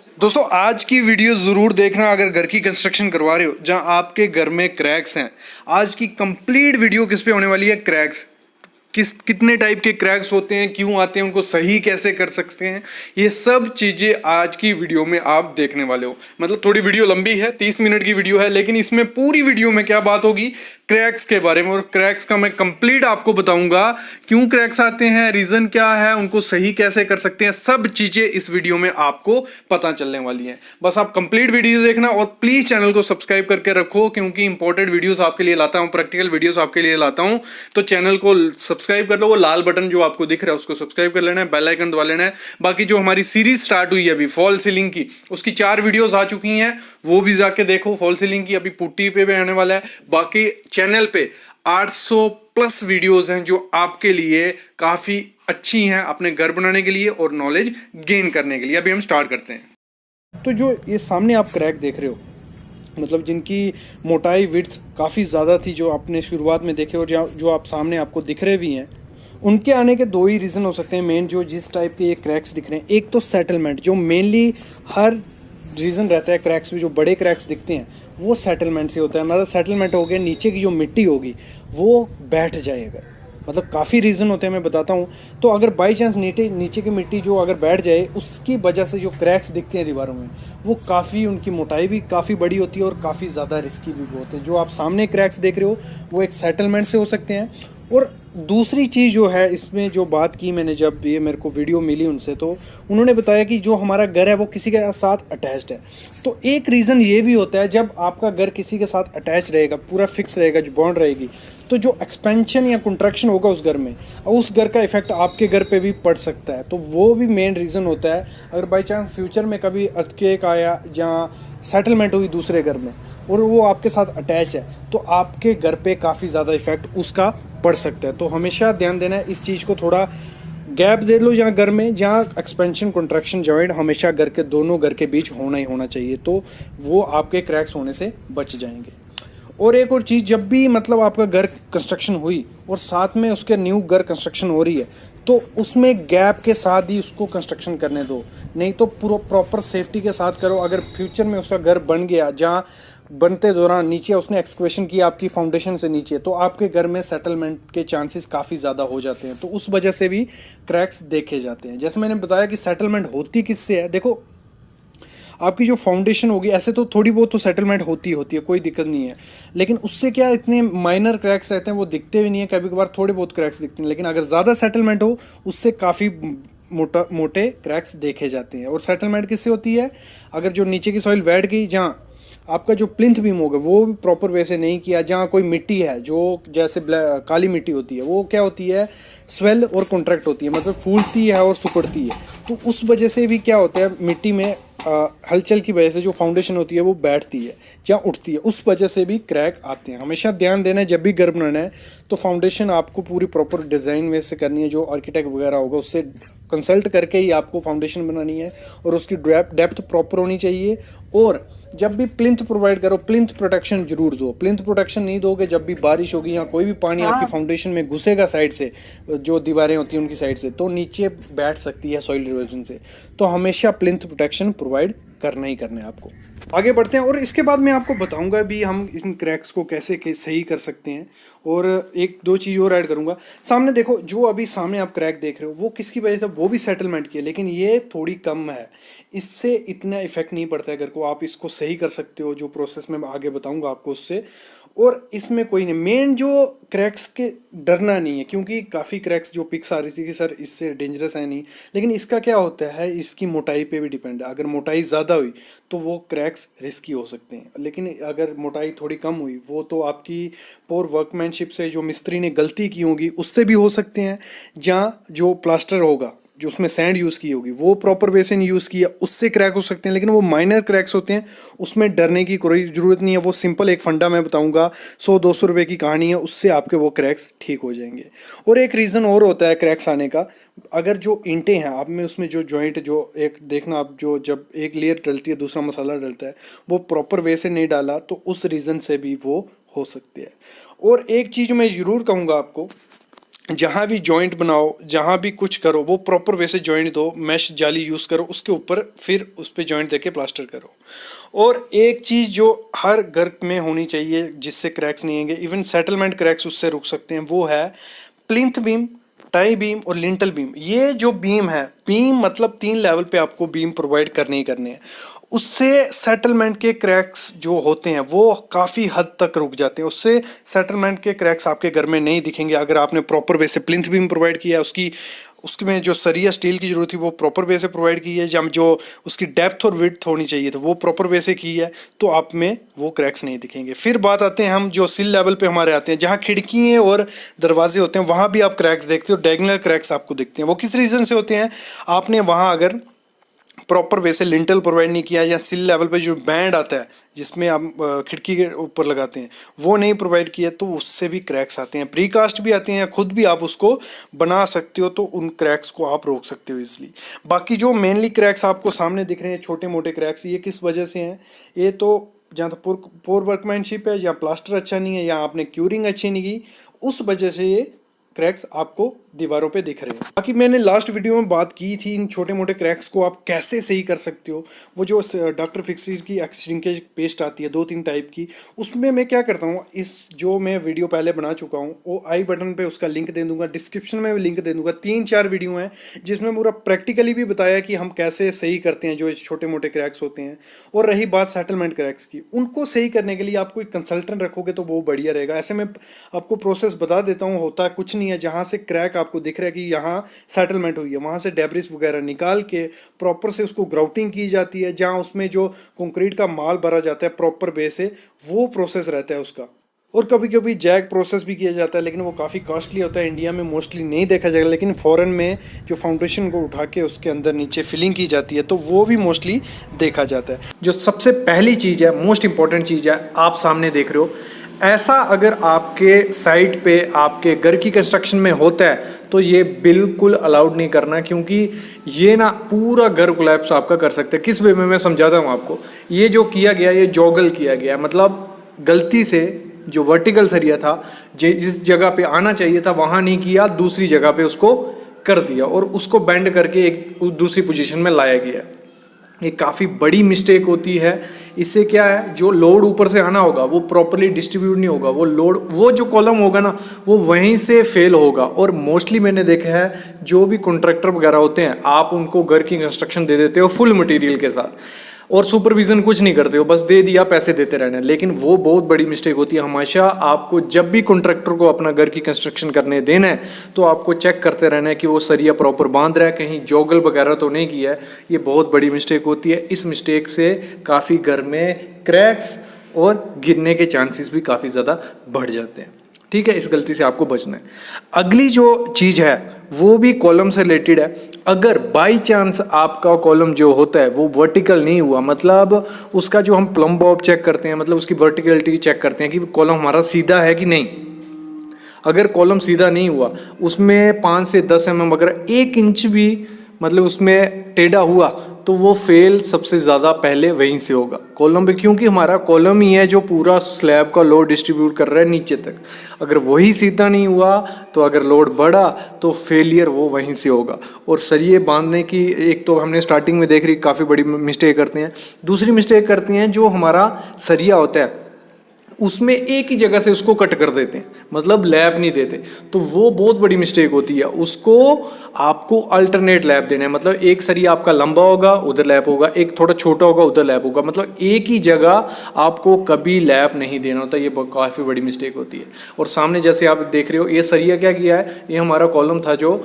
दोस्तों आज की वीडियो ज़रूर देखना अगर घर की कंस्ट्रक्शन करवा रहे हो जहां आपके घर में क्रैक्स हैं। आज की कंप्लीट वीडियो किस पे होने वाली है? क्रैक्स। कितने टाइप के क्रैक्स होते हैं, क्यों आते हैं, उनको सही कैसे कर सकते हैं, ये सब चीज़ें आज की वीडियो में आप देखने वाले हो। मतलब थोड़ी वीडियो लंबी है, 30 मिनट की वीडियो है, लेकिन इसमें पूरी वीडियो में क्या बात होगी? क्रैक्स के बारे में। और क्रैक्स का मैं कंप्लीट आपको बताऊंगा, क्यों क्रैक्स आते हैं, रीज़न क्या है, उनको सही कैसे कर सकते हैं, सब चीज़ें इस वीडियो में आपको पता चलने वाली हैं। बस आप कंप्लीट वीडियो देखना और प्लीज़ चैनल को सब्सक्राइब करके रखो, क्योंकि इंपॉर्टेंट वीडियोस आपके लिए लाता हूँ, प्रैक्टिकल वीडियोस आपके लिए लाता हूँ। तो चैनल को सब्सक्राइब कर लो, वो लाल बटन जो आपको दिख रहा है उसको सब्सक्राइब कर लेना है, बेल आइकन दबा लेना है। बाकी जो हमारी सीरीज स्टार्ट हुई है अभी फॉल सीलिंग की, उसकी 4 वीडियोस आ चुकी हैं, वो भी जाके देखो। फॉल सीलिंग की अभी पुट्टी पे भी आने वाला है। बाकी चैनल पे 800 प्लस वीडियोस हैं जो आपके लिए काफ़ी अच्छी हैं अपने घर बनाने के लिए और नॉलेज गेन करने के लिए। अभी हम स्टार्ट करते हैं। तो जो ये सामने आप क्रैक देख रहे हो, मतलब जिनकी मोटाई विड्थ काफ़ी ज़्यादा थी, जो आपने शुरुआत में देखे और जो आप सामने आपको दिख रहे भी हैं, उनके आने के 2 ही रीज़न हो सकते हैं मेन। जो जिस टाइप के ये क्रैक्स दिख रहे हैं, एक तो सेटलमेंट, जो मेनली हर रीज़न रहता है क्रैक्स में, जो बड़े क्रैक्स दिखते हैं वो सेटलमेंट से होता है। मतलब सेटलमेंट हो गया, नीचे की जो मिट्टी होगी वो बैठ जाएगा। मतलब काफ़ी रीज़न होते हैं, मैं बताता हूँ। तो अगर बाई चांस नीचे की मिट्टी जो अगर बैठ जाए, उसकी वजह से जो क्रैक्स दिखते हैं दीवारों में, वो काफ़ी, उनकी मोटाई भी काफ़ी बड़ी होती है और काफ़ी ज़्यादा रिस्की भी होते हैं। जो आप सामने क्रैक्स देख रहे हो वो एक सेटलमेंट से हो सकते हैं। और दूसरी चीज़ जो है इसमें, जो बात की मैंने, जब ये मेरे को वीडियो मिली उनसे, तो उन्होंने बताया कि जो हमारा घर है वो किसी के साथ अटैच्ड है। तो एक रीज़न ये भी होता है, जब आपका घर किसी के साथ अटैच रहेगा, पूरा फिक्स रहेगा, जो बॉन्ड रहेगी, तो जो एक्सपेंशन या कंट्रैक्शन होगा उस घर में, उस घर का इफेक्ट आपके घर पे भी पड़ सकता है। तो वो भी मेन रीज़न होता है। अगर बाई चांस फ्यूचर में कभी अर्थक्वेक आया, जहाँ सेटलमेंट हुई दूसरे घर में और वो आपके साथ अटैच है, तो आपके घर पे काफ़ी ज़्यादा इफेक्ट उसका पड़ सकता है। तो हमेशा ध्यान देना है इस चीज़ को, थोड़ा गैप दे लो जहाँ घर में, जहाँ एक्सपेंशन कंट्रैक्शन जॉइंट हमेशा घर के दोनों घर के बीच होना ही होना चाहिए, तो वो आपके क्रैक्स होने से बच जाएंगे। और एक और चीज़, जब भी मतलब आपका घर कंस्ट्रक्शन हुई और साथ में उसके न्यू घर कंस्ट्रक्शन हो रही है, तो उसमें गैप के साथ ही उसको कंस्ट्रक्शन करने दो, नहीं तो पूरा प्रॉपर सेफ्टी के साथ करो। अगर फ्यूचर में उसका घर बन गया, जहाँ बनते दौरान नीचे उसने एक्सक्वेशन की आपकी फाउंडेशन से नीचे, तो आपके घर में सेटलमेंट के चांसेस काफ़ी ज़्यादा हो जाते हैं। तो उस वजह से भी क्रैक्स देखे जाते हैं। जैसे मैंने बताया कि सेटलमेंट होती किससे है, देखो आपकी जो फाउंडेशन होगी, ऐसे तो थोड़ी बहुत तो सेटलमेंट होती है, कोई दिक्कत नहीं है। लेकिन उससे क्या, इतने माइनर क्रैक्स रहते हैं, वो दिखते भी नहीं है, कभी कभार थोड़े बहुत क्रैक्स दिखते हैं। लेकिन अगर ज़्यादा सेटलमेंट हो, उससे काफ़ी मोटे क्रैक्स देखे जाते हैं। और सेटलमेंट किससे होती है? अगर जो नीचे की सॉइल बैठ गई, जहाँ आपका जो प्लिंथ बीम होगा वो भी प्रॉपर वे से नहीं किया, जहाँ कोई मिट्टी है जो जैसे काली मिट्टी होती है, वो क्या होती है, स्वेल और कॉन्ट्रैक्ट होती है, मतलब फूलती है और सिकुड़ती है। तो उस वजह से भी क्या होता है, मिट्टी में हलचल की वजह से जो फाउंडेशन होती है वो बैठती है या उठती है, उस वजह से भी क्रैक आते हैं। हमेशा ध्यान देना है, जब भी घर बनाना है तो फाउंडेशन आपको पूरी प्रॉपर डिज़ाइन में से करनी है। जो आर्किटेक्ट वगैरह होगा उससे कंसल्ट करके ही आपको फाउंडेशन बनानी है, और उसकी डेप्थ प्रॉपर होनी चाहिए। और जब भी प्लिंथ प्रोवाइड करो, प्लिंथ प्रोटेक्शन जरूर दो। प्लिंथ प्रोटेक्शन नहीं दोगे, जब भी बारिश होगी या कोई भी पानी आपकी फाउंडेशन में घुसेगा साइड से, जो दीवारें होती हैं उनकी साइड से, तो नीचे बैठ सकती है सॉइल इरोजन से। तो हमेशा प्लिंथ प्रोटेक्शन प्रोवाइड करना ही करना है आपको। आगे बढ़ते हैं और इसके बाद मैं आपको बताऊंगा भी हम इन क्रैक्स को कैसे सही कर सकते हैं। और एक दो चीज़ और ऐड करूंगा। सामने देखो, जो अभी सामने आप क्रैक देख रहे हो वो किसकी वजह से, वो भी सेटलमेंट की है, लेकिन ये थोड़ी कम है, इससे इतना इफेक्ट नहीं पड़ता है। अगर को आप इसको सही कर सकते हो, जो प्रोसेस मैं आगे बताऊंगा आपको उससे। और इसमें कोई नहीं, मेन जो क्रैक्स के डरना नहीं है, क्योंकि काफ़ी क्रैक्स जो पिक्स आ रही थी कि सर इससे डेंजरस है नहीं, लेकिन इसका क्या होता है, इसकी मोटाई पे भी डिपेंड है। अगर मोटाई ज़्यादा हुई तो वो क्रैक्स रिस्की हो सकते हैं, लेकिन अगर मोटाई थोड़ी कम हुई, वो तो आपकी पोर वर्कमैनशिप से, जो मिस्त्री ने गलती की होगी उससे भी हो सकते हैं। जहाँ जो प्लास्टर होगा, जो उसमें सैंड यूज़ की होगी, वो प्रॉपर वे से नहीं यूज़ किया, उससे क्रैक हो सकते हैं। लेकिन वो माइनर क्रैक्स होते हैं, उसमें डरने की कोई ज़रूरत नहीं है। वो सिंपल एक फंडा मैं बताऊंगा, 100-200 रुपये की कहानी है, उससे आपके वो क्रैक्स ठीक हो जाएंगे। और एक रीज़न और होता है क्रैक्स आने का, अगर जो ईंटें हैं आप में, उसमें जो जॉइंट, जो एक देखना आप, जो जब एक लेयर डलती है दूसरा मसाला डलता है, वो प्रॉपर वे से नहीं डाला, तो उस रीज़न से भी वो हो सकते हैं। और एक चीज़ मैं ज़रूर कहूँगा आपको, जहाँ भी जॉइंट बनाओ, जहाँ भी कुछ करो, वो प्रॉपर वैसे जॉइंट दो, मैश जाली यूज़ करो, उसके ऊपर फिर उस पर जॉइंट देके प्लास्टर करो। और एक चीज़ जो हर घर में होनी चाहिए जिससे क्रैक्स नहीं आएंगे, इवन सेटलमेंट क्रैक्स उससे रुक सकते हैं, वो है प्लिंथ बीम, टाई बीम और लिंटल बीम। ये जो बीम है, बीम मतलब 3 लेवल पे आपको बीम प्रोवाइड करने ही करने हैं। उससे सेटलमेंट के क्रैक्स जो होते हैं वो काफ़ी हद तक रुक जाते हैं। उससे सेटलमेंट के क्रैक्स आपके घर में नहीं दिखेंगे अगर आपने प्रॉपर वे से प्लिंथ बीम प्रोवाइड किया है, उसमें जो सरिया स्टील की जरूरत थी वो प्रॉपर वे से प्रोवाइड की है, या जो उसकी डेप्थ और विड्थ होनी चाहिए तो वो प्रॉपर वे से की है, तो आप में वो क्रैक्स नहीं दिखेंगे। फिर बात आते हैं हम जो सिल लेवल पे हमारे आते हैं, जहाँ खिड़कियाँ और दरवाजे होते हैं वहाँ भी आप क्रैक्स देखते हो, डायगोनल क्रैक्स आपको दिखते हैं। वो किस रीज़न से होते हैं? आपने वहाँ अगर प्रॉपर वे से लिंटल प्रोवाइड नहीं किया, या सिल लेवल पे जो बैंड आता है जिसमें आप खिड़की के ऊपर लगाते हैं वो नहीं प्रोवाइड किया, तो उससे भी क्रैक्स आते हैं। प्रीकास्ट भी आते हैं, खुद भी आप उसको बना सकते हो, तो उन क्रैक्स को आप रोक सकते हो इसलिए। बाकी जो मेनली क्रैक्स आपको सामने दिख रहे हैं, छोटे मोटे क्रैक्स, ये किस वजह से हैं? ये तो जहाँ तो पोर वर्कमैनशिप है, या प्लास्टर अच्छा नहीं है, या आपने क्यूरिंग अच्छी नहीं की, उस वजह से ये क्रैक्स आपको दीवारों पे दिख रहे हैं। बाकी मैंने लास्ट वीडियो में बात की थी इन छोटे मोटे क्रैक्स को आप कैसे सही कर सकते हो। वो जो डॉक्टर फिक्सर की एक्सट्रिंकेज पेस्ट आती है 2-3 टाइप की, उसमें मैं क्या करता हूँ, इस जो मैं वीडियो पहले बना चुका हूँ वो आई बटन पे उसका लिंक दे दूंगा, डिस्क्रिप्शन में भी लिंक दे दूंगा। 3-4 वीडियो हैं जिसमें पूरा प्रैक्टिकली भी बताया कि हम कैसे सही करते हैं जो छोटे मोटे क्रैक्स होते हैं। और रही बात सेटलमेंट क्रैक्स की, उनको सही करने के लिए आप कोई कंसल्टेंट रखोगे तो वो बढ़िया रहेगा। ऐसे में आपको प्रोसेस बता देता हूँ, होता कुछ नहीं है। जहाँ से क्रैक आपको दिख रहा है कि यहाँ सेटलमेंट हुई है, वहाँ से डेब्रिस वगैरह निकाल के प्रॉपर से उसको ग्राउटिंग की जाती है, जहाँ उसमें जो कंक्रीट का माल भरा जाता है प्रॉपर वे से, वो प्रोसेस रहता है उसका। और कभी कभी जैक प्रोसेस भी किया जाता है, लेकिन वो काफ़ी कॉस्टली होता है, इंडिया में मोस्टली नहीं देखा जाएगा। लेकिन फॉरेन में जो फाउंडेशन को उठा के उसके अंदर नीचे फिलिंग की जाती है, तो वो भी मोस्टली देखा जाता है। जो सबसे पहली चीज़ है, मोस्ट इंपॉर्टेंट चीज़ है, आप सामने देख रहे हो, ऐसा अगर आपके साइट पे आपके घर की कंस्ट्रक्शन में होता है तो ये बिल्कुल अलाउड नहीं करना, क्योंकि ये ना पूरा घर कोलैप्स आपका कर सकते हैं। किस वे में मैं समझाता हूँ आपको। ये जो किया गया, ये जॉगल किया गया, मतलब गलती से जो वर्टिकल सरिया था जिस जगह पे आना चाहिए था वहाँ नहीं किया, दूसरी जगह पे उसको कर दिया और उसको बेंड करके एक दूसरी पोजीशन में लाया गया। ये काफ़ी बड़ी मिस्टेक होती है। इससे क्या है, जो लोड ऊपर से आना होगा वो प्रॉपरली डिस्ट्रीब्यूट नहीं होगा, वो लोड, वो जो कॉलम होगा ना वो वहीं से फेल होगा। और मोस्टली मैंने देखा है जो भी कॉन्ट्रैक्टर वगैरह होते हैं, आप उनको घर की कंस्ट्रक्शन दे देते हो फुल मटेरियल के साथ और सुपरविजन कुछ नहीं करते हो, बस दे दिया, पैसे देते रहना। लेकिन वो बहुत बड़ी मिस्टेक होती है। हमेशा आपको जब भी कॉन्ट्रैक्टर को अपना घर की कंस्ट्रक्शन करने देना है तो आपको चेक करते रहना है कि वो सरिया प्रॉपर बांध रहा है, कहीं जोगल वगैरह तो नहीं किया है। ये बहुत बड़ी मिस्टेक होती है। इस मिस्टेक से काफ़ी घर में क्रैक्स और गिरने के चांसेस भी काफ़ी ज़्यादा बढ़ जाते हैं। ठीक है, इस गलती से आपको बचना है। अगली जो चीज़ है वो भी कॉलम से रिलेटेड है। अगर बाई चांस आपका कॉलम जो होता है वो वर्टिकल नहीं हुआ, मतलब उसका जो हम प्लम बॉब चेक करते हैं, मतलब उसकी वर्टिकलिटी चेक करते हैं कि कॉलम हमारा सीधा है कि नहीं। अगर कॉलम सीधा नहीं हुआ, उसमें 5 से 10 mm अगर 1 इंच भी मतलब उसमें टेढ़ा हुआ, तो वो फेल सबसे ज़्यादा पहले वहीं से होगा, कॉलम पे, क्योंकि हमारा कॉलम ही है जो पूरा स्लैब का लोड डिस्ट्रीब्यूट कर रहा है नीचे तक। अगर वही सीधा नहीं हुआ तो अगर लोड बढ़ा तो फेलियर वो वहीं से होगा। और सरिये बांधने की एक तो हमने स्टार्टिंग में देख रही काफ़ी बड़ी मिस्टेक करते हैं। दूसरी मिस्टेक करते हैं जो हमारा सरिया होता है उसमें एक ही जगह से उसको कट कर देते हैं, मतलब लैप नहीं देते, तो वो बहुत बड़ी मिस्टेक होती है। उसको आपको अल्टरनेट लैप देना है, मतलब एक सरिया आपका लंबा होगा उधर लैप होगा, एक थोड़ा छोटा होगा उधर लैप होगा, मतलब एक ही जगह आपको कभी लैप नहीं देना होता। ये काफ़ी बड़ी मिस्टेक होती है। और सामने जैसे आप देख रहे हो, ये सरिया क्या किया है, ये हमारा कॉलम था जो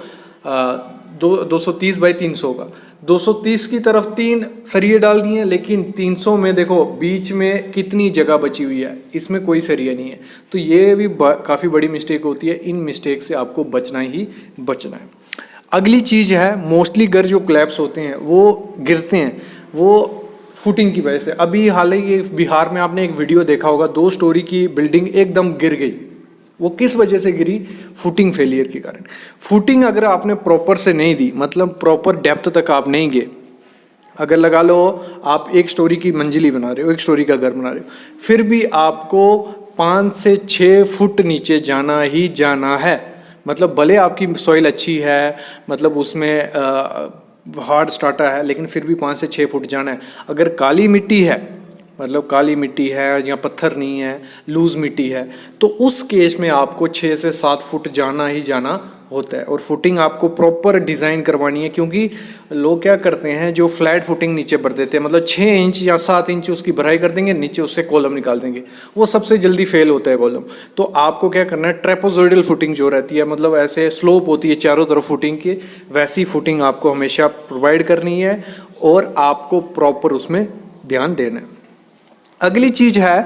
230 बाई 300 का, 230 की तरफ 3 सरिये डाल दिए, लेकिन 300 में देखो बीच में कितनी जगह बची हुई है, इसमें कोई सरिया नहीं है। तो ये भी काफ़ी बड़ी मिस्टेक होती है। इन मिस्टेक से आपको बचना ही बचना है। अगली चीज़ है, मोस्टली घर जो क्लैप्स होते हैं वो गिरते हैं, वो फुटिंग की वजह से। अभी हालांकि बिहार में आपने एक वीडियो देखा होगा, 2 स्टोरी की बिल्डिंग एकदम गिर गई। वो किस वजह से गिरी? फुटिंग फेलियर के कारण। फुटिंग अगर आपने प्रॉपर से नहीं दी, मतलब प्रॉपर डेप्थ तक आप नहीं गए, अगर लगा लो आप 1 स्टोरी की मंजिली बना रहे हो, 1 स्टोरी का घर बना रहे हो, फिर भी आपको 5 से 6 फुट नीचे जाना ही जाना है। मतलब भले आपकी सॉइल अच्छी है, मतलब उसमें हार्ड स्टार्टा है, लेकिन फिर भी 5 से 6 फुट जाना है। अगर काली मिट्टी है, मतलब काली मिट्टी है या पत्थर नहीं है, लूज़ मिट्टी है, तो उस केस में आपको 6 से 7 फुट जाना ही जाना होता है। और फुटिंग आपको प्रॉपर डिज़ाइन करवानी है, क्योंकि लोग क्या करते हैं, जो फ्लैट फुटिंग नीचे भर देते हैं, मतलब 6 इंच या 7 इंच उसकी भराई कर देंगे, नीचे उससे कॉलम निकाल देंगे, वो सबसे जल्दी फेल होता है कॉलम। तो आपको क्या करना है, ट्रेपोजोइडल फुटिंग जो रहती है, मतलब ऐसे स्लोप होती है चारों तरफ फुटिंग की, वैसी फुटिंग आपको हमेशा प्रोवाइड करनी है और आपको प्रॉपर उसमें ध्यान देना है। अगली चीज़ है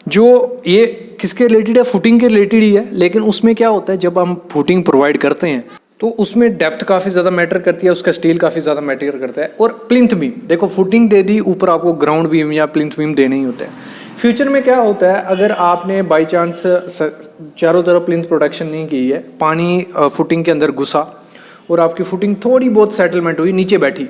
जो ये किसके रिलेटेड है, फुटिंग के रिलेटेड ही है, लेकिन उसमें क्या होता है, जब हम फुटिंग प्रोवाइड करते हैं तो उसमें डेप्थ काफ़ी ज़्यादा मैटर करती है, उसका स्टील काफ़ी ज़्यादा मैटर करता है। और प्लिंथ बीम, देखो फुटिंग दे दी, ऊपर आपको ग्राउंड बीम या प्लिंथ बीम देने ही होता है। फ्यूचर में क्या होता है, अगर आपने बाई चांस चारों तरफ प्लिंथ प्रोटेक्शन नहीं की है, पानी फुटिंग के अंदर घुसा और आपकी फुटिंग थोड़ी बहुत सेटलमेंट हुई, नीचे बैठी,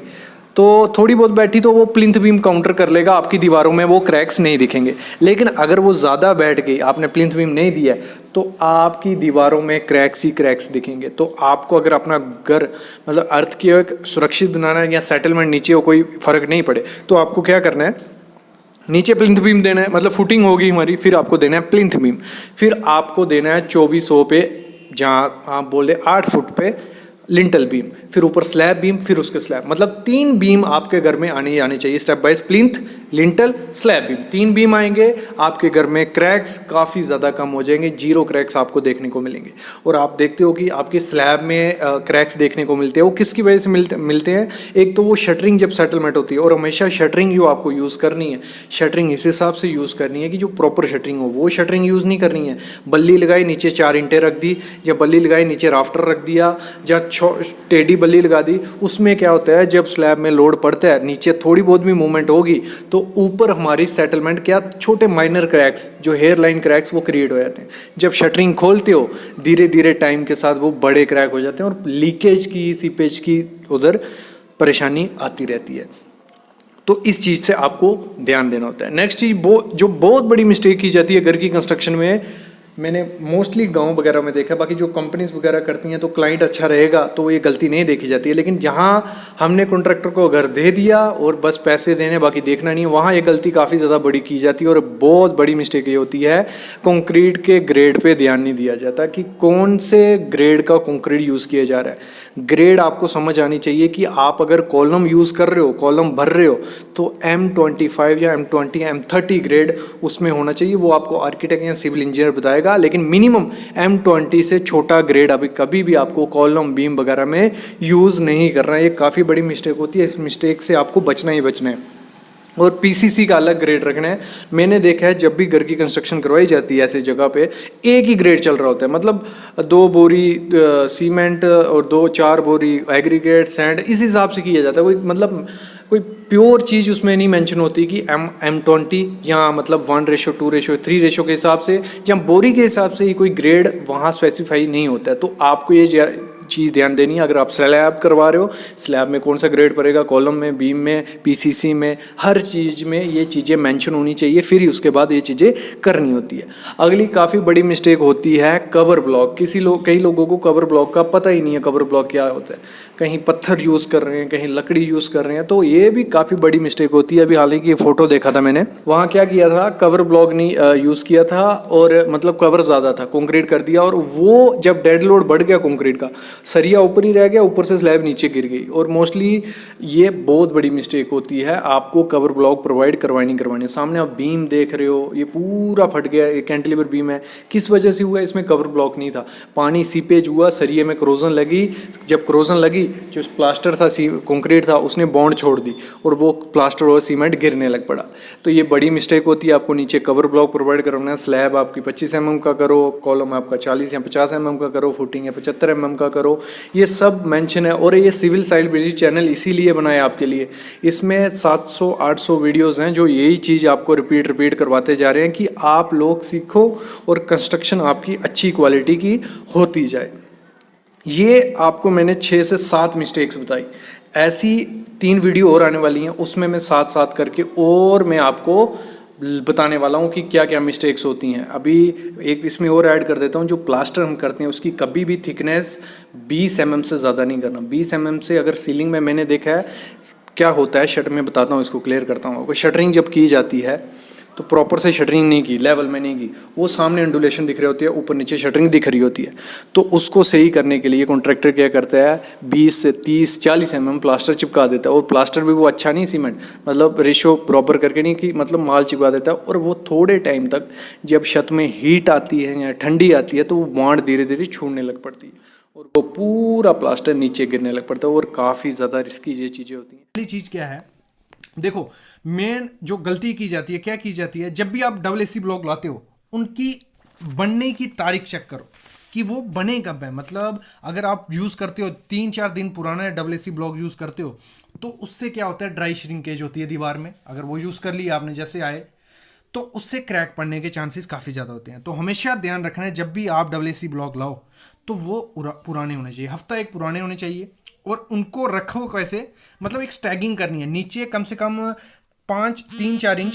तो थोड़ी बहुत बैठी तो वो प्लिंथ बीम काउंटर कर लेगा, आपकी दीवारों में वो क्रैक्स नहीं दिखेंगे। लेकिन अगर वो ज़्यादा बैठ गई, आपने प्लिंथ बीम नहीं दिया, तो आपकी दीवारों में क्रैक्स ही क्रैक्स दिखेंगे। तो आपको अगर अपना घर मतलब अर्थ की एक सुरक्षित बनाना है या सेटलमेंट नीचे हो, कोई फ़र्क नहीं पड़े, तो आपको क्या करना है, नीचे प्लिंथ बीम देना है, मतलब फुटिंग होगी हमारी, फिर आपको देना है प्लिंथ बीम, फिर आपको देना है 2400 पे, जहाँ आप बोल दे 8 फुट पे लिंटल बीम, फिर ऊपर स्लैब बीम, फिर उसके स्लैब, मतलब 3 बीम आपके घर में आने ही आने चाहिए, step by plinth, lintel, slab beam, 3 beam आएंगे, आपके घर में क्रैक्स काफ़ी ज़्यादा कम हो जाएंगे, 0 क्रैक्स आपको देखने को मिलेंगे। और आप देखते हो कि आपके स्लैब में क्रैक्स देखने को मिलते हैं, वो किसकी वजह से मिलते हैं, एक तो वो शटरिंग जब सेटलमेंट होती है, और हमेशा शटरिंग जो आपको यूज़ करनी है, शटरिंग इस हिसाब से यूज़ करनी है कि जो प्रॉपर शटरिंग हो, वो शटरिंग यूज़ नहीं करनी है बल्ली लगाई नीचे 4 ईंटें रख दी, या बल्ली लगाई नीचे राफ्टर रख दिया, या टेढ़ी बल्ली लगा दी। उसमें क्या होता है, जब स्लैब में लोड पड़ता है, नीचे थोड़ी बहुत भी मूवमेंट होगी तो ऊपर हमारी सेटलमेंट क्या, छोटे माइनर क्रैक्स, जो हेयर लाइन क्रैक्स, वो क्रिएट हो जाते हैं। जब शटरिंग खोलते हो, धीरे धीरे टाइम के साथ वो बड़े क्रैक हो जाते हैं और लीकेज की, सीपेज की उधर परेशानी आती रहती है। तो इस चीज़ से आपको ध्यान देना होता है। नेक्स्ट चीज़ जो बहुत बड़ी मिस्टेक की जाती है घर की कंस्ट्रक्शन में, मैंने मोस्टली गांव वगैरह में देखा, बाकी जो कंपनीज वगैरह करती हैं तो क्लाइंट अच्छा रहेगा तो ये गलती नहीं देखी जाती है, लेकिन जहां हमने कॉन्ट्रैक्टर को घर दे दिया और बस पैसे देने, बाकी देखना नहीं है, वहाँ ये गलती काफ़ी ज़्यादा बड़ी की जाती है। और बहुत बड़ी मिस्टेक ये होती है, कंक्रीट के ग्रेड पे ध्यान नहीं दिया जाता कि कौन से ग्रेड का कंक्रीट यूज़ किया जा रहा है। ग्रेड आपको समझ आनी चाहिए कि आप अगर कॉलम यूज़ कर रहे हो, कॉलम भर रहे हो, तो M25 या M20 या M30 ग्रेड उसमें होना चाहिए, वो आपको आर्किटेक्ट या सिविल इंजीनियर बताएगा। लेकिन मिनिमम M20 से छोटा ग्रेड अभी कभी भी आपको कॉलम बीम वगैरह में यूज़ नहीं करना है। ये काफ़ी बड़ी मिस्टेक होती है, इस मिस्टेक से आपको बचना ही बचना है। और पीसीसी का अलग ग्रेड रखना है। मैंने देखा है जब भी घर की कंस्ट्रक्शन करवाई जाती है ऐसी जगह पे, एक ही ग्रेड चल रहा होता है, मतलब 2 बोरी सीमेंट और 2-4 बोरी एग्रीगेट सैंड, इस हिसाब से किया जाता है। कोई मतलब कोई प्योर चीज़ उसमें नहीं मेंशन होती कि M20 या मतलब 1:2:3 रेशो के हिसाब से या बोरी के हिसाब से ही कोई ग्रेड वहाँ स्पेसिफाई नहीं होता है। तो आपको ये चीज़ ध्यान देनी है, अगर आप स्लैब करवा रहे हो, स्लैब में कौन सा ग्रेड पड़ेगा, कॉलम में, बीम में, पीसीसी में, हर चीज़ में ये चीज़ें मेंशन होनी चाहिए, फिर ही उसके बाद ये चीज़ें करनी होती है। अगली काफ़ी बड़ी मिस्टेक होती है कवर ब्लॉक। कई लोगों को कवर ब्लॉक का पता ही नहीं है, कवर ब्लॉक क्या होता है। कहीं पत्थर यूज़ कर रहे हैं, कहीं लकड़ी यूज़ कर रहे हैं, तो ये भी काफ़ी बड़ी मिस्टेक होती है। अभी हालांकि ये फ़ोटो देखा था मैंने, वहाँ क्या किया था, कवर ब्लॉक नहीं यूज़ किया था और मतलब कवर ज़्यादा था, कंक्रीट कर दिया, और वो जब डेड लोड बढ़ गया कंक्रीट का, सरिया ऊपर ही रह गया, ऊपर से स्लैब नीचे गिर गई। और मोस्टली ये बहुत बड़ी मिस्टेक होती है, आपको कवर ब्लॉक प्रोवाइड करवानी। सामने आप बीम देख रहे हो, ये पूरा फट गया, ये कैंटिलीवर बीम है, किस वजह से हुआ, इसमें कवर ब्लॉक नहीं था, पानी सीपेज हुआ, सरिये में क्रोजन लगी, जब क्रोजन लगी जो प्लास्टर था, कंक्रीट था, उसने बॉन्ड छोड़ दी और वो प्लास्टर और सीमेंट गिरने लग पड़ा। तो ये बड़ी मिस्टेक होती है। आपको नीचे कवर ब्लॉक प्रोवाइड करवाना है, स्लैब आपकी 25 mm का करो, कॉलम आपका 40 या 50 mm का करो, फुटिंग है 75 mm का करो, ये सब मेंशन है। और ये सिविल साइड विजिट चैनल इसीलिए बनाया आपके लिए, इसमें 700-800 वीडियोज़ हैं जो यही चीज़ आपको रिपीट करवाते जा रहे हैं कि आप लोग सीखो और कंस्ट्रक्शन आपकी अच्छी क्वालिटी की होती जाए। ये आपको मैंने 6 से 7 मिस्टेक्स बताई, ऐसी 3 वीडियो और आने वाली हैं, उसमें मैं साथ करके और मैं आपको बताने वाला हूँ कि क्या क्या मिस्टेक्स होती हैं। अभी एक इसमें और ऐड कर देता हूँ, जो प्लास्टर हम करते हैं उसकी कभी भी थिकनेस 20 mm से ज़्यादा नहीं करना। 20 mm से अगर सीलिंग में मैंने देखा है क्या होता है, शटर में बताता हूँ, इसको क्लियर करता हूँ। शटरिंग जब की जाती है तो प्रॉपर से शटरिंग नहीं की, लेवल में नहीं की, वो सामने अंडुलेशन दिख रही होती है, ऊपर नीचे शटरिंग दिख रही होती है। तो उसको सही करने के लिए कॉन्ट्रैक्टर क्या करता है, 20 से 30 40 mm प्लास्टर चिपका देता है। और प्लास्टर भी वो अच्छा नहीं, सीमेंट मतलब रेशो प्रॉपर करके नहीं कि मतलब माल चिपका देता है। और वो थोड़े टाइम तक जब छत में हीट आती है या ठंडी आती है तो वो बांड धीरे धीरे छूटने लग पड़ती है और वो पूरा प्लास्टर नीचे गिरने लग पड़ता है और काफ़ी ज़्यादा रिस्की ये चीज़ें होती हैं। पहली चीज क्या है, देखो मेन जो गलती की जाती है, क्या की जाती है, जब भी आप डबल एसी ब्लॉक लाते हो उनकी बनने की तारीख चेक करो कि वो बने कब है। मतलब अगर आप यूज़ करते हो 3-4 दिन पुराना डबल एसी ब्लॉक यूज़ करते हो तो उससे क्या होता है, ड्राई श्रिंकेज होती है दीवार में। अगर वो यूज़ कर लिया आपने जैसे आए तो उससे क्रैक पड़ने के चांसेस काफ़ी ज़्यादा होते हैं। तो हमेशा ध्यान रखना है जब भी आप डबल एसी ब्लॉक लाओ तो वो पुराने होने चाहिए, हफ्ता एक पुराने होने चाहिए। और उनको रखो कैसे, मतलब एक स्टैगिंग करनी है, नीचे कम से कम 3-4 इंच,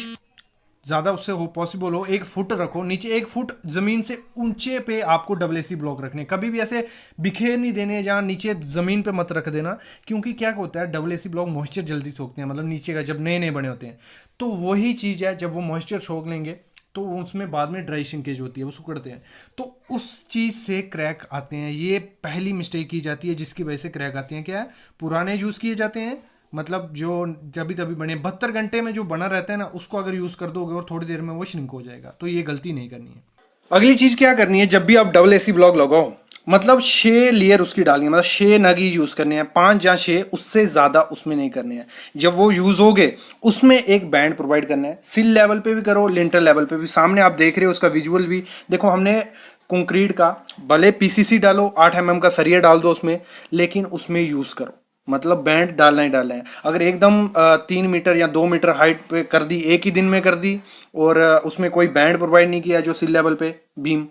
ज़्यादा उससे हो पॉसिबल हो 1 फुट रखो, नीचे 1 फुट ज़मीन से ऊंचे पे आपको डबल एसी ब्लॉक रखने। कभी भी ऐसे बिखेर नहीं देने, जहाँ नीचे ज़मीन पे मत रख देना, क्योंकि क्या होता है डबल एसी ब्लॉक मॉइस्चर जल्दी सोखते हैं। मतलब नीचे का जब नए नए बने होते हैं तो वही चीज़ है, जब वो मॉइस्चर सोख लेंगे तो उसमें बाद में ड्राई श्रिंकेज होती है, वो सिकुड़ते हैं, तो उस चीज़ से क्रैक आते हैं। ये पहली मिस्टेक की जाती है जिसकी वजह से क्रैक आते हैं। क्या है, पुराने यूज़ किए जाते हैं, मतलब जो जभी तभी बने 72 घंटे में जो बना रहता है ना, उसको अगर यूज़ कर दोगे और थोड़ी देर में वो श्रिंक हो जाएगा। तो ये गलती नहीं करनी है। अगली चीज़ क्या करनी है, जब भी आप डबल एसी ब्लॉक लगाओ मतलब 6 लेयर उसकी डालनी है, मतलब 6 नग ही यूज़ करने हैं, 5 या 6, उससे ज़्यादा उसमें नहीं करने हैं। जब वो यूज़ हो गए उसमें एक बैंड प्रोवाइड करना है, सिल लेवल पे भी करो, लिंटर लेवल पे भी। सामने आप देख रहे हो उसका विजुअल भी देखो, हमने कंक्रीट का भले पीसीसी डालो, 8 mm का सरिया डाल दो उसमें, लेकिन उसमें यूज़ करो, मतलब बैंड डालना ही डालना है। अगर एकदम 3 मीटर या 2 मीटर हाइट पे कर दी, एक ही दिन में कर दी और उसमें कोई बैंड प्रोवाइड नहीं किया जो सिल लेवल पे बीम,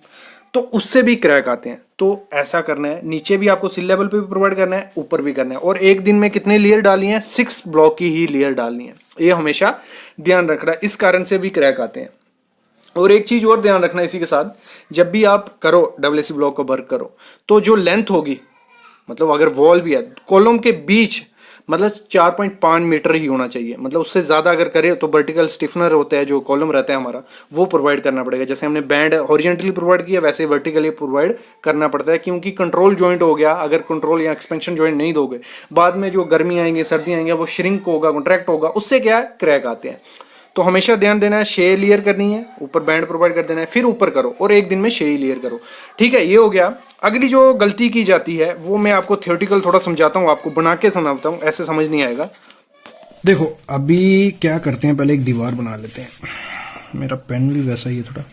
तो उससे भी क्रैक आते हैं। तो ऐसा करना है, नीचे भी आपको सिल लेवल पे भी प्रोवाइड करना है, ऊपर भी करना है। और एक दिन में कितने लेयर डालनी है, 6 ब्लॉक की ही लेयर डालनी है, ये हमेशा ध्यान रखना है। इस कारण से भी क्रैक आते हैं। और एक चीज़ और ध्यान रखना है इसी के साथ, जब भी आप करो डबल एसी ब्लॉक को वर्क करो तो जो लेंथ होगी, मतलब अगर वॉल भी है कॉलम के बीच, मतलब 4.5 मीटर ही होना चाहिए। मतलब उससे ज़्यादा अगर करे तो वर्टिकल स्टिफनर होता है जो कॉलम रहता है हमारा, वो प्रोवाइड करना पड़ेगा। जैसे हमने बैंड हॉरिजॉन्टली प्रोवाइड किया वैसे वर्टिकली प्रोवाइड करना पड़ता है, क्योंकि कंट्रोल जॉइंट हो गया, अगर कंट्रोल या एक्सपेंशन जॉइंट नहीं दोगे, बाद में जो गर्मी आएंगे सर्दी आएंगे वो श्रिंक होगा, कॉन्ट्रैक्ट होगा, उससे क्या है क्रैक आते हैं। तो हमेशा ध्यान देना है, 6 लेयर करनी है, ऊपर बैंड प्रोवाइड कर देना है, फिर ऊपर करो और एक दिन में 6 लेयर करो। ठीक है, ये हो गया। अगली जो गलती की जाती है वो मैं आपको थियोरेटिकल थोड़ा समझाता हूँ, आपको बना के समझाता हूँ, ऐसे समझ नहीं आएगा। देखो अभी क्या करते हैं, पहले एक दीवार बना लेते हैं। मेरा पेन भी वैसा ही है थोड़ा।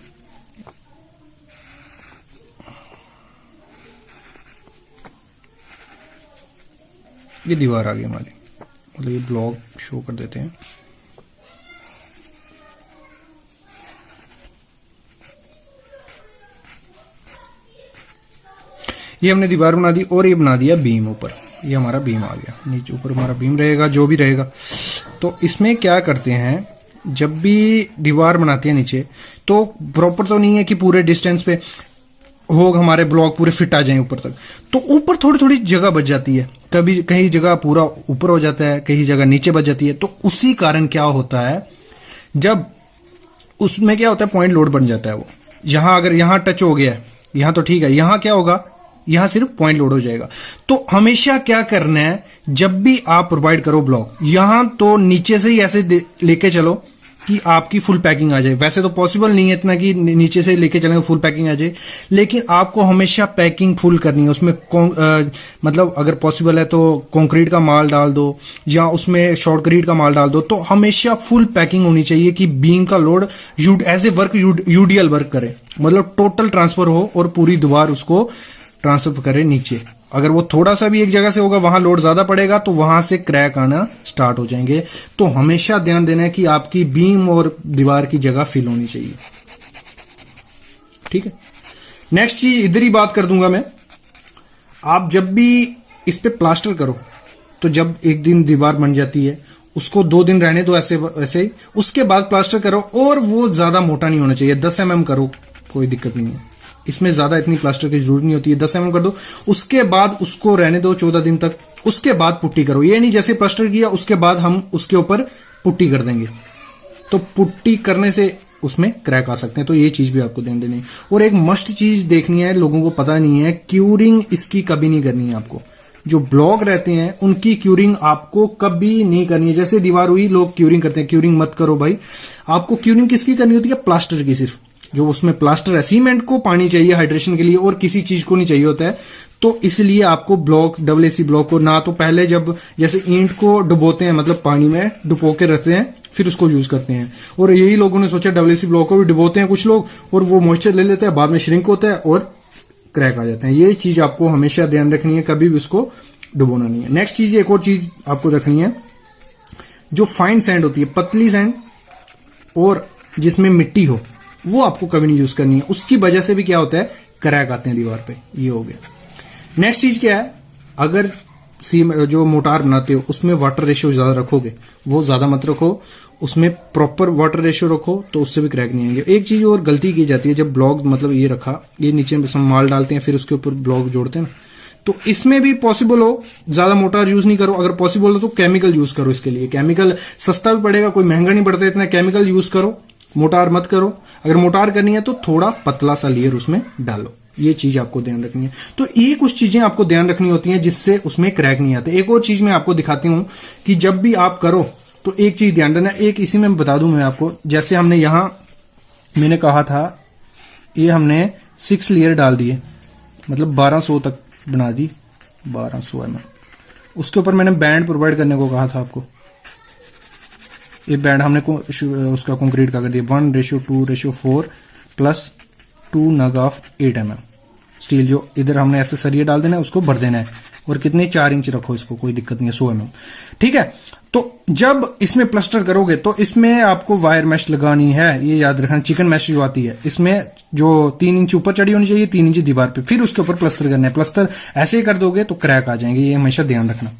ये दीवार आ गई हमारी, मतलब ये ब्लॉक शो कर देते हैं। ये हमने दीवार बना दी और ये बना दिया बीम ऊपर, ये हमारा बीम आ गया, नीचे ऊपर हमारा बीम रहेगा जो भी रहेगा। तो इसमें क्या करते हैं, जब भी दीवार बनाते हैं नीचे तो प्रॉपर तो नहीं है कि पूरे डिस्टेंस पे हो हमारे ब्लॉक पूरे फिट आ जाएं ऊपर तक, तो ऊपर थोड़ी थोड़ी जगह बच जाती है, कभी कहीं जगह पूरा ऊपर हो जाता है, कहीं जगह नीचे बच जाती है। तो उसी कारण क्या होता है, जब उसमें क्या होता है पॉइंट लोड बन जाता है। वो यहाँ अगर यहाँ टच हो गया है, यहाँ तो ठीक है, यहाँ क्या होगा, यहां सिर्फ पॉइंट लोड हो जाएगा। तो हमेशा क्या करना है, जब भी आप प्रोवाइड करो ब्लॉक, यहां तो नीचे से ही ऐसे लेके चलो कि आपकी फुल पैकिंग आ जाए। वैसे तो पॉसिबल नहीं है इतना कि नीचे से लेके चलें फुल पैकिंग आ जाए, लेकिन आपको हमेशा पैकिंग फुल करनी है। उसमें मतलब अगर पॉसिबल है तो कंक्रीट का माल डाल दो या उसमें शॉर्टक्रीट का माल डाल दो। तो हमेशा फुल पैकिंग होनी चाहिए कि बीम का load as a work UDL work करे, मतलब टोटल ट्रांसफर हो और पूरी दीवार उसको ट्रांसफर करे नीचे। अगर वो थोड़ा सा भी एक जगह से होगा, वहां लोड ज्यादा पड़ेगा तो वहां से क्रैक आना स्टार्ट हो जाएंगे। तो हमेशा ध्यान देना है कि आपकी बीम और दीवार की जगह फिल होनी चाहिए। ठीक है, नेक्स्ट चीज इधर ही बात कर दूंगा मैं। आप जब भी इस पे प्लास्टर करो तो जब एक दिन दीवार बन जाती है उसको 2 दिन रहने दो ऐसे वैसे ही, उसके बाद प्लास्टर करो। और वो ज्यादा मोटा नहीं होना चाहिए, 10 mm करो, कोई दिक्कत नहीं है, इसमें ज्यादा इतनी प्लास्टर की जरूरत नहीं होती है, 10 mm कर दो। उसके बाद उसको रहने दो 14 दिन तक, उसके बाद पुट्टी करो। ये नहीं जैसे प्लास्टर किया उसके बाद हम उसके ऊपर पुट्टी कर देंगे, तो पुट्टी करने से उसमें क्रैक आ सकते हैं, तो ये चीज भी आपको ध्यान देनी है। और एक मस्ट चीज देखनी है, लोगों को पता नहीं है, क्यूरिंग इसकी कभी नहीं करनी है आपको। जो ब्लॉक रहते हैं उनकी क्यूरिंग आपको कभी नहीं करनी है। जैसे दीवार हुई, लोग क्यूरिंग करते हैं, क्यूरिंग मत करो भाई। आपको क्यूरिंग किसकी करनी होती है? प्लास्टर की सिर्फ। जो उसमें प्लास्टर है, सीमेंट को पानी चाहिए हाइड्रेशन के लिए और किसी चीज को नहीं चाहिए होता है। तो इसलिए आपको ब्लॉक, डब्ल्यूएसी ब्लॉक को ना तो पहले जब जैसे ईंट को डुबोते हैं, मतलब पानी में डुबो के रखते हैं, फिर उसको यूज करते हैं। और यही लोगों ने सोचा डब्ल्यूएसी ब्लॉक को भी डुबोते हैं कुछ लोग, और वो मॉइस्चर ले लेते हैं, बाद में श्रिंक होता है और क्रैक आ जाते हैं। ये चीज आपको हमेशा ध्यान रखनी है, कभी भी उसको डुबोना नहीं है। नेक्स्ट चीज, एक और चीज आपको रखनी है, जो फाइन सैंड होती है, पतली सैंड और जिसमें मिट्टी हो, वो आपको कभी नहीं यूज करनी है। उसकी वजह से भी क्या होता है, क्रैक आते हैं दीवार पे। ये हो गया। नेक्स्ट चीज क्या है, अगर जो मोटार बनाते हो उसमें वाटर रेशियो ज्यादा रखोगे, वो ज्यादा मत रखो, उसमें प्रॉपर वाटर रेशियो रखो, तो उससे भी क्रैक नहीं आएंगे। एक चीज और गलती की जाती है, जब ब्लॉक मतलब ये रखा, ये नीचे हम माल डालते हैं, फिर उसके ऊपर ब्लॉक जोड़ते हैं ना, तो इसमें भी पॉसिबल हो ज्यादा मोटार यूज नहीं करो। अगर पॉसिबल हो तो केमिकल यूज करो। इसके लिए केमिकल सस्ता भी पड़ेगा, कोई महंगा नहीं पड़ता इतना। केमिकल यूज करो, मोटार मत करो। अगर मोटार करनी है तो थोड़ा पतला सा लेयर उसमें डालो। ये चीज आपको ध्यान रखनी है। तो ये कुछ चीजें आपको ध्यान रखनी होती हैं जिससे उसमें क्रैक नहीं आते। एक और चीज मैं आपको दिखाती हूं कि जब भी आप करो तो एक चीज ध्यान देना। एक इसी में बता दूं मैं आपको, जैसे हमने यहां मैंने कहा था, ये हमने 6 लेयर डाल दिए, मतलब 1200 तक बना दी, 1200 mm। उसके ऊपर मैंने बैंड प्रोवाइड करने को कहा था आपको। ये बैंड हमने उसका कंक्रीट का कर दिया 1:2:4 प्लस 2 नग ऑफ 8 mm स्टील। जो इधर हमने ऐसे सरिये डाल देना है, उसको भर देना है। और कितने 4 इंच रखो इसको, कोई दिक्कत नहीं है, 100 mm। ठीक है। तो जब इसमें प्लास्टर करोगे तो इसमें आपको वायर मैश लगानी है, ये याद रखना। चिकन मैश जो आती है, इसमें जो 3 इंच ऊपर चढ़ी होनी चाहिए, 3 इंच दीवार पे, फिर उसके ऊपर प्लास्टर करना है। प्लास्टर ऐसे ही कर दोगे तो क्रैक आ जाएंगे, ये हमेशा ध्यान रखना।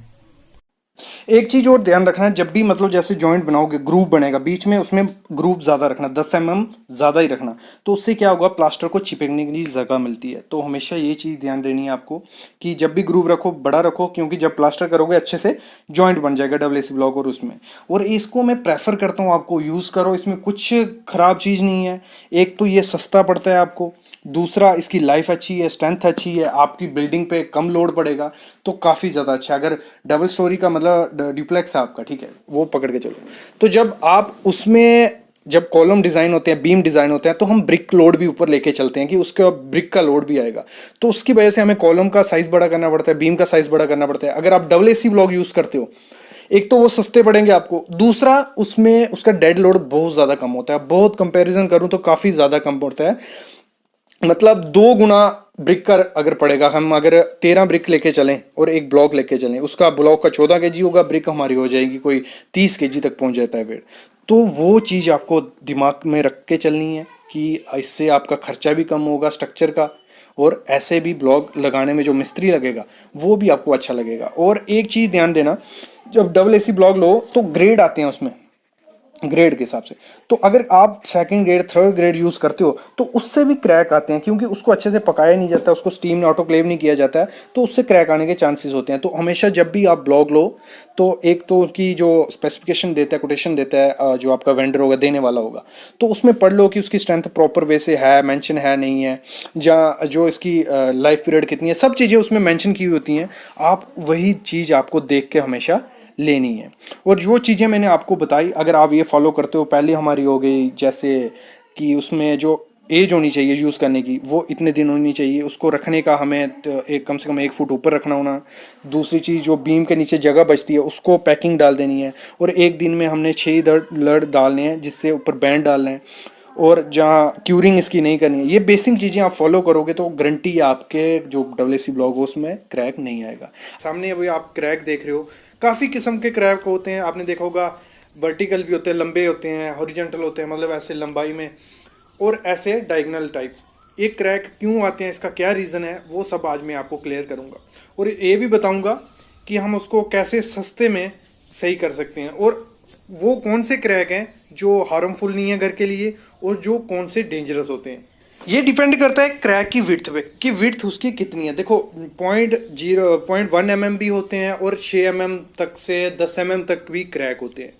एक चीज और ध्यान रखना, जब भी मतलब जैसे जॉइंट बनाओगे, ग्रूव बनेगा बीच में, उसमें ग्रूव ज्यादा रखना, 10 mm ज्यादा ही रखना। तो उससे क्या होगा, प्लास्टर को चिपकने की जगह मिलती है। तो हमेशा ये चीज ध्यान देनी है आपको कि जब भी ग्रूव रखो बड़ा रखो, क्योंकि जब प्लास्टर करोगे अच्छे से जॉइंट बन जाएगा डब्ल्यूएसी ब्लॉक। और उसमें और इसको मैं प्रेफर करता हूँ आपको यूज करो, इसमें कुछ खराब चीज नहीं है। एक तो ये सस्ता पड़ता है आपको, दूसरा इसकी लाइफ अच्छी है, स्ट्रेंथ अच्छी है, आपकी बिल्डिंग पे कम लोड पड़ेगा, तो काफ़ी ज़्यादा अच्छा है। अगर डबल स्टोरी का मतलब ड्यूप्लेक्स है आपका, ठीक है, वो पकड़ के चलो, तो जब आप उसमें जब कॉलम डिज़ाइन होते हैं, बीम डिज़ाइन होते हैं, तो हम ब्रिक लोड भी ऊपर लेके चलते हैं कि उसके ब्रिक का लोड भी आएगा। तो उसकी वजह से हमें कॉलम का साइज़ बड़ा करना पड़ता है, बीम का साइज़ बड़ा करना पड़ता है। अगर आप डब्ल्यूएसी ब्लॉक यूज़ करते हो, एक तो वो सस्ते पड़ेंगे आपको, दूसरा उसमें उसका डेड लोड बहुत ज़्यादा कम होता है। बहुत कंपैरिजन करूँ तो काफ़ी ज़्यादा कम पड़ता है, मतलब 2 गुना ब्रिक का अगर पड़ेगा। हम अगर 13 ब्रिक लेके चलें और एक ब्लॉक लेके चलें, उसका ब्लॉक का 14 kg होगा, ब्रिक हमारी हो जाएगी कोई 30 kg तक पहुंच जाता है वेट। तो वो चीज़ आपको दिमाग में रख के चलनी है कि इससे आपका खर्चा भी कम होगा स्ट्रक्चर का, और ऐसे भी ब्लॉक लगाने में जो मिस्त्री लगेगा वो भी आपको अच्छा लगेगा। और एक चीज़ ध्यान देना, जब डब्ल्यूएसी ब्लॉक लो तो ग्रेड आते हैं उसमें, ग्रेड के हिसाब से। तो अगर आप second grade, third grade use करते हो तो उससे भी क्रैक आते हैं, क्योंकि उसको अच्छे से पकाया नहीं जाता, उसको स्टीम में ऑटोक्लेव नहीं किया जाता है, तो उससे क्रैक आने के चांसेस होते हैं। तो हमेशा जब भी आप ब्लॉक लो तो एक तो उसकी जो स्पेसिफिकेशन देता है, कोटेशन देता है, जो आपका वेंडर होगा, देने वाला होगा, तो उसमें पढ़ लो कि उसकी स्ट्रेंथ प्रॉपर वे से है, मेंशन है नहीं है, जहाँ जो इसकी लाइफ पीरियड कितनी है, सब चीज़ें उसमें मेंशन की हुई होती हैं। आप वही चीज़ आपको देख के हमेशा लेनी है। और जो चीज़ें मैंने आपको बताई, अगर आप ये फॉलो करते हो, पहले हमारी हो गई जैसे कि उसमें जो एज होनी चाहिए यूज़ करने की, वो इतने दिन होनी चाहिए, उसको रखने का हमें तो एक कम से कम 1 फुट ऊपर रखना होना। दूसरी चीज़, जो बीम के नीचे जगह बचती है उसको पैकिंग डाल देनी है, और एक दिन में हमने 6 लड़ डालने हैं, जिससे ऊपर बैंड डालना है, और जहाँ क्यूरिंग इसकी नहीं करनी है। ये बेसिक चीज़ें आप फॉलो करोगे तो गारंटी है आपके जो डब्ल्यूएसी ब्लॉक हो उसमें क्रैक नहीं आएगा। सामने अभी आप क्रैक देख रहे हो, काफ़ी किस्म के क्रैक होते हैं। आपने देखा होगा वर्टिकल भी होते हैं, लंबे होते हैं, हॉरिजॉन्टल होते हैं, मतलब ऐसे लंबाई में, और ऐसे डायगोनल टाइप। ये क्रैक क्यों आते हैं, इसका क्या रीज़न है, वो सब आज मैं आपको क्लियर करूँगा। और ये भी बताऊँगा कि हम उसको कैसे सस्ते में सही कर सकते हैं। और वो कौन से क्रैक हैं जो हार्मफुल नहीं है घर के लिए और जो कौन से डेंजरस होते हैं, ये डिपेंड करता है क्रैक की विड्थ पे कि विड्थ उसकी कितनी है। देखो 0.1 mm भी होते हैं और 6 mm तक से 10 mm तक भी क्रैक होते हैं।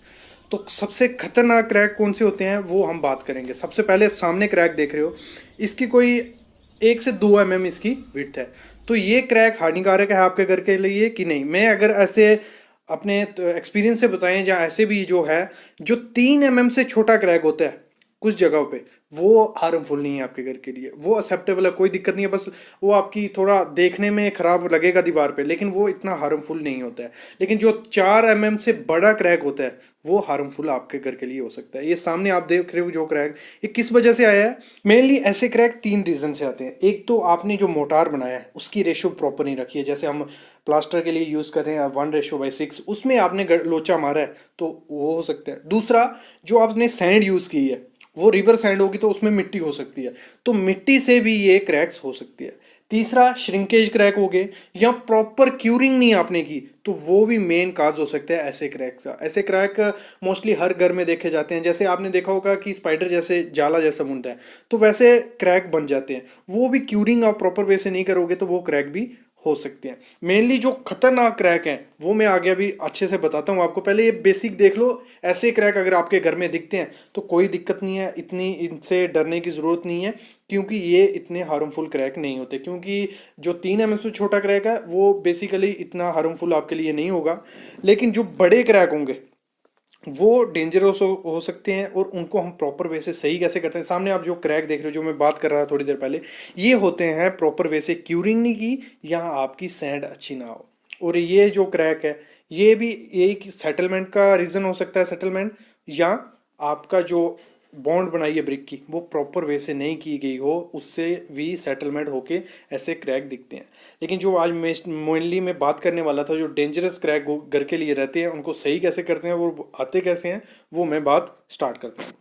तो सबसे खतरनाक क्रैक कौन से होते हैं वो हम बात करेंगे। सबसे पहले सामने क्रैक देख रहे हो, इसकी कोई 1 से 2 mm इसकी विड्थ है, तो ये क्रैक हानिकारक है आपके घर के लिए कि नहीं। मैं अगर ऐसे अपने एक्सपीरियंस से बताएं, जहाँ ऐसे भी जो है जो 3 mm से छोटा क्रैक होता है कुछ जगहों पे, वो हार्मफुल नहीं है आपके घर के लिए, वो एक्सेप्टेबल है, कोई दिक्कत नहीं है। बस वो आपकी थोड़ा देखने में खराब लगेगा दीवार पे, लेकिन वो इतना हार्मफुल नहीं होता है। लेकिन जो 4 mm से बड़ा क्रैक होता है वो हार्मफुल आपके घर के लिए हो सकता है। ये सामने आप देख रहे हो जो क्रैक, ये किस वजह से आया है? मेनली ऐसे क्रैक 3 रीजन से आते हैं। एक तो आपने जो मोटार बनाया है उसकी रेशो प्रॉपर नहीं रखी है, जैसे हम प्लास्टर के लिए यूज़ कर रहे हैं 1:6, उसमें आपने लोचा मारा है तो वो हो सकता है। दूसरा, जो आपने सैंड यूज़ की है वो रिवर सैंड होगी तो उसमें मिट्टी हो सकती है, तो मिट्टी से भी ये क्रैक्स हो सकती है। तीसरा, श्रिंकेज क्रैक हो गए या प्रॉपर क्यूरिंग नहीं आपने की, तो वो भी मेन काज हो सकता है ऐसे क्रैक का। ऐसे क्रैक मोस्टली हर घर में देखे जाते हैं। जैसे आपने देखा होगा कि स्पाइडर जैसे जाला जैसा बुनता है तो वैसे क्रैक बन जाते हैं, वो भी क्यूरिंग आप प्रॉपर वे से नहीं करोगे तो वो क्रैक भी हो सकते हैं। मेनली जो खतरनाक क्रैक हैं वो मैं आगे अभी अच्छे से बताता हूँ आपको। पहले ये बेसिक देख लो, ऐसे क्रैक अगर आपके घर में दिखते हैं तो कोई दिक्कत नहीं है, इतनी इनसे डरने की ज़रूरत नहीं है, क्योंकि ये इतने हार्मफुल क्रैक नहीं होते। क्योंकि जो 3 mm से छोटा क्रैक है वो बेसिकली इतना हार्मफुल आपके लिए नहीं होगा, लेकिन जो बड़े क्रैक होंगे वो डेंजरस हो सकते हैं। और उनको हम प्रॉपर वे से सही कैसे करते हैं, सामने आप जो क्रैक देख रहे हो जो मैं बात कर रहा था थोड़ी देर पहले, ये होते हैं प्रॉपर वे से क्यूरिंग नहीं की या आपकी सैंड अच्छी ना हो। और ये जो क्रैक है ये भी एक सेटलमेंट का रीज़न हो सकता है, सेटलमेंट, या आपका जो बॉन्ड बनाई है ब्रिक की वो प्रॉपर वे से नहीं की गई हो, उससे भी सेटलमेंट होके ऐसे क्रैक दिखते हैं। लेकिन जो आज मेनली मैं बात करने वाला था, जो डेंजरस क्रैक घर के लिए रहते हैं उनको सही कैसे करते हैं, वो आते कैसे हैं, वो मैं बात स्टार्ट करता हूँ।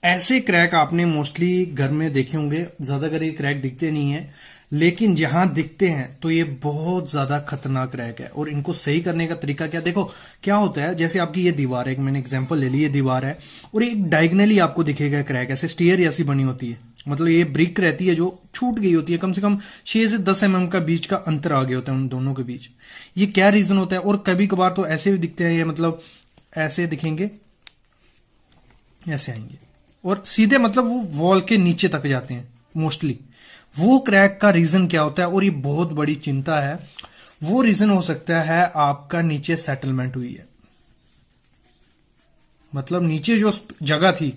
ऐसे क्रैक आपने मोस्टली घर में देखे होंगे, ज्यादातर ये क्रैक दिखते नहीं है, लेकिन जहां दिखते हैं तो ये बहुत ज्यादा खतरनाक क्रैक है। और इनको सही करने का तरीका क्या, देखो क्या होता है, जैसे आपकी ये दीवार है, मैंने एग्जांपल ले ली, ये दीवार है और एक डायगनली आपको दिखेगा क्रैक, ऐसे स्टीयर जैसी बनी होती है, मतलब ये ब्रिक रहती है जो छूट गई होती है, कम से कम 6 से 10 mm का बीच का अंतर आ गया होता है उन दोनों के बीच। ये क्या रीजन होता है? और कभी कभार तो ऐसे भी दिखते हैं, ये मतलब ऐसे दिखेंगे, ऐसे आएंगे और सीधे मतलब वो वॉल के नीचे तक जाते हैं मोस्टली। वो क्रैक का रीजन क्या होता है, और ये बहुत बड़ी चिंता है, वो रीजन हो सकता है आपका नीचे सेटलमेंट हुई है, मतलब नीचे जो जगह थी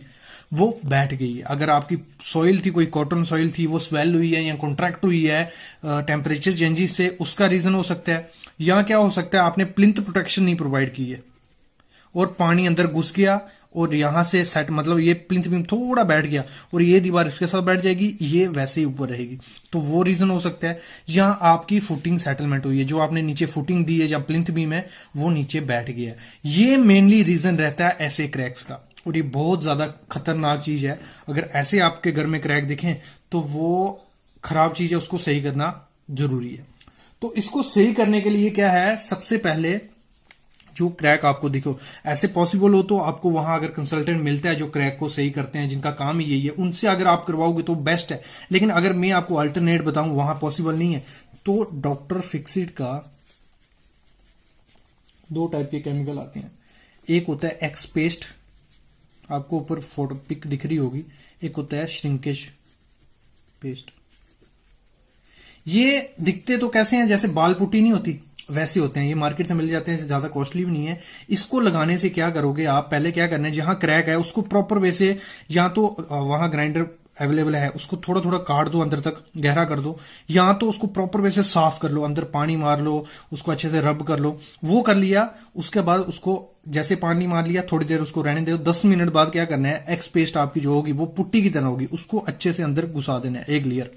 वो बैठ गई है। अगर आपकी सॉइल थी, कोई कॉटन सॉइल थी, वो स्वेल हुई है या कॉन्ट्रैक्ट हुई है टेम्परेचर चेंजेस से, उसका रीजन हो सकता है। या क्या हो सकता है, आपने प्लिंथ प्रोटेक्शन नहीं प्रोवाइड की है और पानी अंदर घुस गया और यहां से सेट, मतलब ये प्लिंथ बीम थोड़ा बैठ गया और ये दीवार इसके साथ बैठ जाएगी, ये वैसे ही ऊपर रहेगी, तो वो रीजन हो सकता है। जहां आपकी फुटिंग सेटलमेंट हुई है, जो आपने नीचे फुटिंग दी है, जहां प्लिंथ बीम है वो नीचे बैठ गया है, ये मेनली रीजन रहता है ऐसे क्रैक्स का। और ये बहुत ज्यादा खतरनाक चीज है। अगर ऐसे आपके घर में क्रैक दिखें तो वो खराब चीज है, उसको सही करना जरूरी है। तो इसको सही करने के लिए क्या है, सबसे पहले जो क्रैक आपको दिखो, ऐसे पॉसिबल हो तो आपको वहां अगर कंसल्टेंट मिलता है जो क्रैक को सही करते हैं, जिनका काम ही यही है, उनसे अगर आप करवाओगे तो बेस्ट है। लेकिन अगर मैं आपको अल्टरनेट बताऊं वहां पॉसिबल नहीं है, तो डॉक्टर फिक्सिट का 2 टाइप के केमिकल आते हैं। एक होता है एक्स पेस्ट, आपको ऊपर फोटो पिक दिख रही होगी, एक होता है श्रिंकेज पेस्ट। ये दिखते तो कैसे हैं, जैसे बाल पुट्टी नहीं होती वैसे होते हैं, ये मार्केट से मिल जाते हैं, ज्यादा कॉस्टली भी नहीं है। इसको लगाने से क्या करोगे आप, पहले क्या करना है, जहां क्रैक है उसको प्रॉपर वे से, या तो वहां ग्राइंडर अवेलेबल है उसको थोड़ा थोड़ा काट दो, अंदर तक गहरा कर दो, या तो उसको प्रॉपर वे से साफ कर लो, अंदर पानी मार लो, उसको अच्छे से रब कर लो। वो कर लिया, उसके बाद उसको जैसे पानी मार लिया, थोड़ी देर उसको रहने दो। 10 मिनट बाद क्या करना है, एक्स पेस्ट आपकी जो होगी वो पुट्टी की तरह होगी, उसको अच्छे से अंदर घुसा देना है, एक लेयर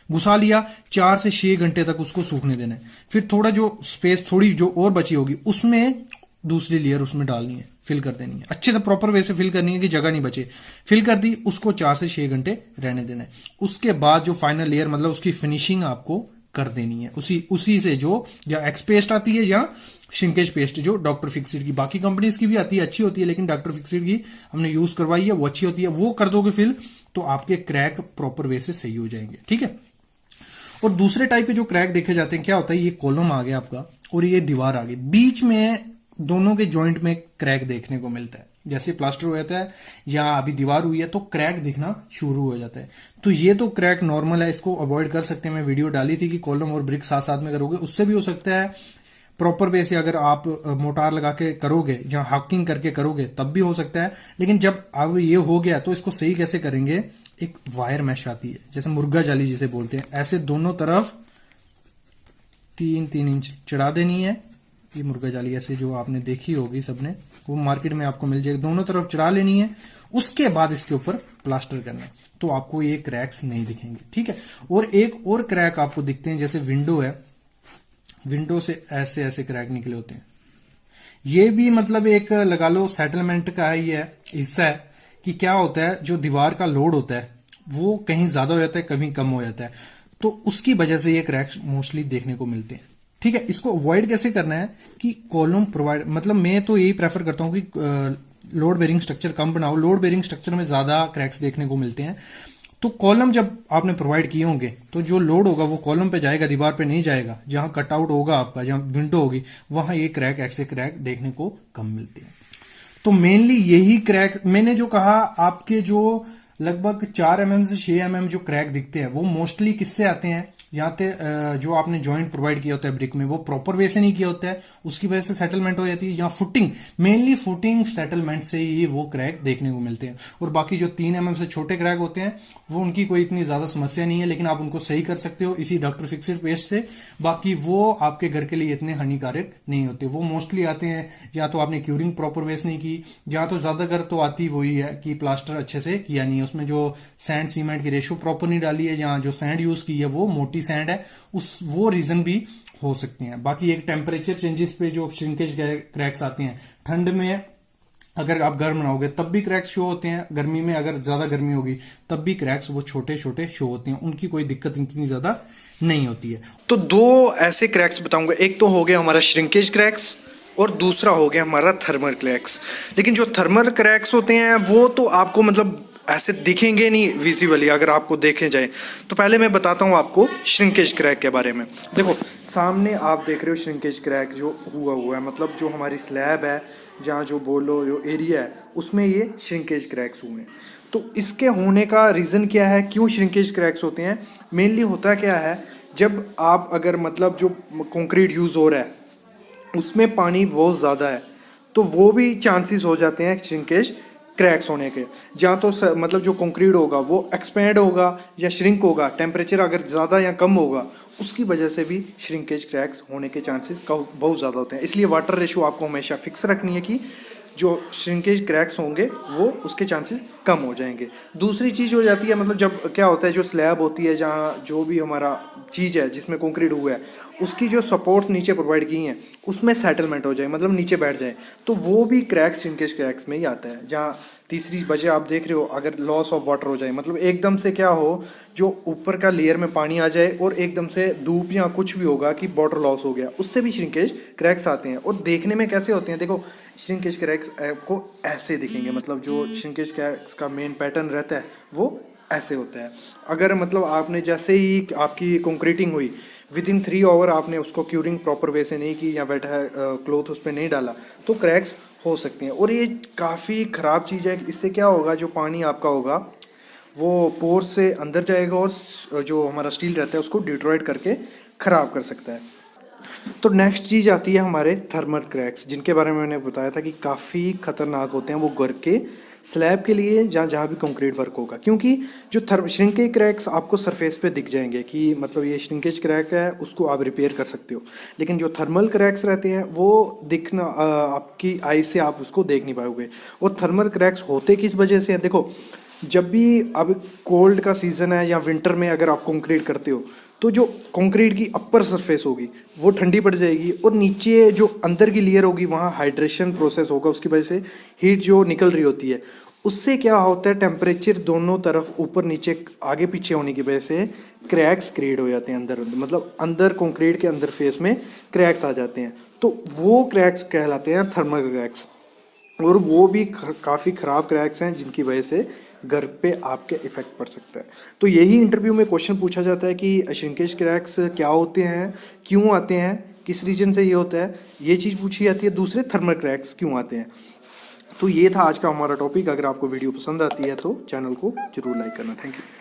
घुसा लिया, 4 से 6 घंटे तक उसको सूखने देना है। फिर थोड़ा जो स्पेस थोड़ी जो और बची होगी उसमें दूसरी लेयर उसमें डालनी है, फिल कर देनी है, अच्छे से प्रॉपर वे से फिल करनी है कि जगह नहीं बचे। फिल कर दी, उसको 4 से 6 घंटे रहने देना है। उसके बाद जो फाइनल लेयर, मतलब उसकी फिनिशिंग आपको कर देनी है उसी से, जो या एक्स पेस्ट आती है या श्रिंकेज पेस्ट जो डॉक्टर फिक्सिट की, बाकी कंपनीज की भी आती है, अच्छी होती है, लेकिन डॉक्टर फिक्सिट की हमने यूज करवाई है, वो अच्छी होती है। वो कर दोगे फिल तो आपके क्रैक प्रॉपर वे से सही हो जाएंगे, ठीक है। और दूसरे टाइप के जो क्रैक देखे जाते हैं, क्या होता है, ये कॉलम आ गया आपका और ये दीवार आ गई, बीच में दोनों के जॉइंट में क्रैक देखने को मिलता है। जैसे प्लास्टर हो जाता है या अभी दीवार हुई है तो क्रैक दिखना शुरू हो जाता है। तो ये तो क्रैक नॉर्मल है, इसको अवॉइड कर सकते हैं। मैं वीडियो डाली थी कि कॉलम और ब्रिक साथ साथ में करोगे उससे भी हो सकता है। प्रॉपर वे से अगर आप मोटार लगा के करोगे या हाकिंग करके करोगे तब भी हो सकता है। लेकिन जब अब ये हो गया तो इसको सही कैसे करेंगे, एक वायर मैश आती है, जैसे मुर्गा जाली जिसे बोलते हैं, ऐसे दोनों तरफ 3-3 इंच चढ़ा देनी है। ये मुर्गा जाली ऐसे जो आपने देखी होगी सबने, वो मार्केट में आपको मिल जाएगी, दोनों तरफ चढ़ा लेनी है। उसके बाद इसके ऊपर प्लास्टर करना है, तो आपको ये क्रैक्स नहीं दिखेंगे, ठीक है। और एक और क्रैक आपको दिखते हैं, जैसे विंडो है, विंडो से ऐसे ऐसे क्रैक निकले होते हैं। ये भी मतलब एक लगा लो सेटलमेंट का ही है हिस्सा है कि क्या होता है, जो दीवार का लोड होता है वो कहीं ज्यादा हो जाता है, कभी कम हो जाता है, तो उसकी वजह से ये क्रैक्स मोस्टली देखने को मिलते हैं, ठीक है। इसको अवॉइड कैसे करना है कि कॉलम प्रोवाइड, मतलब मैं तो यही प्रेफर करता हूं कि लोड बेरिंग स्ट्रक्चर कम बनाओ। लोड बेरिंग स्ट्रक्चर में ज्यादा क्रैक्स देखने को मिलते हैं। तो कॉलम जब आपने प्रोवाइड किए होंगे तो जो लोड होगा वो कॉलम पे जाएगा, दीवार पे नहीं जाएगा। जहां कटआउट होगा आपका, जहां विंडो होगी, वहां ये क्रैक ऐसे क्रैक देखने को कम मिलते हैं। तो मेनली यही क्रैक मैंने जो कहा, आपके जो लगभग 4 mm से 6 mm जो क्रैक दिखते हैं वो मोस्टली किससे आते हैं, यहाँ पे जो आपने जॉइंट प्रोवाइड किया होता है ब्रिक में, वो प्रॉपर वे से नहीं किया होता है, उसकी वजह से सेटलमेंट हो जाती है। या फुटिंग, मेनली फुटिंग सेटलमेंट से ही वो क्रैक देखने को मिलते हैं। और बाकी जो 3 mm से छोटे क्रैक होते हैं वो उनकी कोई इतनी ज्यादा समस्या नहीं है, लेकिन आप उनको सही कर सकते हो इसी डॉक्टर फिक्सिट पेस्ट से। बाकी वो आपके घर के लिए इतने हानिकारक नहीं होते। वो मोस्टली आते हैं या तो आपने क्यूरिंग प्रॉपर वे से नहीं की, या तो ज्यादातर तो आती वही है कि प्लास्टर अच्छे से किया नहीं है, उसमें जो सैंड सीमेंट की रेशियो प्रॉपर नहीं डाली है, या जो सैंड यूज की है वो मोटी सैंड है, वो रीजन भी हो सकते हैं। बाकी एक टेम्परेचर चेंजेस पे जो श्रिंकेज क्रैक्स आते हैं, ठंड में अगर आप गर्म बनाओगे तब भी क्रैक्स शो होते हैं, गर्मी में अगर ज्यादा गर्मी होगी तब भी क्रैक्स वो छोटे छोटे शो होते हैं, उनकी कोई दिक्कत इतनी ज्यादा नहीं होती है। तो 2 ऐसे क्रैक्स बताऊंगा, एक तो हो गया हमारा श्रिंकेज क्रैक्स और दूसरा हो गया हमारा थर्मल क्रैक्स। लेकिन जो थर्मल क्रैक्स होते हैं वो तो आपको मतलब ऐसे दिखेंगे नहीं विजिबली अगर आपको देखे जाए। तो पहले मैं बताता हूँ आपको श्रिंकेज क्रैक के बारे में। देखो सामने आप देख रहे हो श्रिंकेज क्रैक जो हुआ है, मतलब जो हमारी स्लैब है, जहाँ जो बोलो जो एरिया है उसमें ये श्रिंकेज क्रैक्स हुए हैं। तो इसके होने का रीज़न क्या है, क्यों श्रिंकेज क्रैक्स होते हैं? मेनली होता क्या है, जब आप अगर मतलब जो कंक्रीट यूज़ हो रहा है उसमें पानी बहुत ज़्यादा है तो वो भी चांसेस हो जाते हैं श्रिंकेज क्रैक्स होने के। जहाँ तो मतलब जो कंक्रीट होगा वो एक्सपेंड होगा या श्रिंक होगा, टेम्परेचर अगर ज़्यादा या कम होगा उसकी वजह से भी श्रिंकेज क्रैक्स होने के चांसेस बहुत ज़्यादा होते हैं। इसलिए वाटर रेशो आपको हमेशा फिक्स रखनी है कि जो श्रिंकेज क्रैक्स होंगे वो उसके चांसेस कम हो जाएंगे। दूसरी चीज़ हो जाती है, मतलब जब क्या होता है, जो स्लैब होती है, जहाँ जो भी हमारा चीज़ है जिसमें कंक्रीट हुआ है उसकी जो सपोर्ट्स नीचे प्रोवाइड की हैं उसमें सेटलमेंट हो जाए, मतलब नीचे बैठ जाए, तो वो भी क्रैक्स श्रिंकेज क्रैक्स में ही आता है। जहाँ तीसरी वजह आप देख रहे हो, अगर लॉस ऑफ वाटर हो जाए, मतलब एकदम से क्या हो, जो ऊपर का लेयर में पानी आ जाए और एकदम से धूप या कुछ भी होगा कि वाटर लॉस हो गया, उससे भी श्रिंकेज क्रैक्स आते हैं। और देखने में कैसे होते हैं, देखो श्रिंकेज क्रैक्स आपको ऐसे दिखेंगे, मतलब जो श्रिंकेज क्रैक्स का मेन पैटर्न रहता है वो ऐसे होता है। अगर मतलब आपने जैसे ही आपकी कंक्रीटिंग हुई, विदिन 3 आवर आपने उसको क्यूरिंग प्रॉपर वे से नहीं की या वेट है क्लोथ उस पर नहीं डाला, तो क्रैक्स हो सकते हैं। और ये काफ़ी ख़राब चीज़ है। इससे क्या होगा, जो पानी आपका होगा वो पोर से अंदर जाएगा और जो हमारा स्टील रहता है उसको डिट्रॉयड करके ख़राब कर सकता है। तो नेक्स्ट चीज़ आती है हमारे थर्मल क्रैक्स, जिनके बारे में मैंने बताया था कि काफ़ी ख़तरनाक होते हैं वो घर के स्लैब के लिए, जहाँ भी कंक्रीट वर्क होगा। क्योंकि जो श्रिंकेज क्रैक्स आपको सरफेस पे दिख जाएंगे कि मतलब ये श्रिंकेज क्रैक है, उसको आप रिपेयर कर सकते हो। लेकिन जो थर्मल क्रैक्स रहते हैं वो दिखना आपकी आई से आप उसको देख नहीं पाओगे। और थर्मल क्रैक्स होते किस वजह से हैं, देखो जब भी अब कोल्ड का सीज़न है या विंटर में अगर आप कंक्रीट करते हो तो जो कंक्रीट की अपर सरफेस होगी वो ठंडी पड़ जाएगी और नीचे जो अंदर की लेयर होगी वहाँ हाइड्रेशन प्रोसेस होगा, उसकी वजह से हीट जो निकल रही होती है उससे क्या होता है, टेम्परेचर दोनों तरफ ऊपर नीचे आगे पीछे होने की वजह से क्रैक्स क्रिएट हो जाते हैं अंदर, मतलब अंदर कंक्रीट के अंदर फेस में क्रैक्स आ जाते हैं। तो वो क्रैक्स कहलाते हैं थर्मल क्रैक्स, और वो भी काफ़ी ख़राब क्रैक्स हैं जिनकी वजह से घर पे आपके इफ़ेक्ट पड़ सकता है। तो यही इंटरव्यू में क्वेश्चन पूछा जाता है कि श्रिंकेज क्रैक्स क्या होते हैं, क्यों आते हैं, किस रीजन से ये होता है, ये चीज़ पूछी जाती है। दूसरे थर्मल क्रैक्स क्यों आते हैं। तो ये था आज का हमारा टॉपिक। अगर आपको वीडियो पसंद आती है तो चैनल को जरूर लाइक करना। Thank you.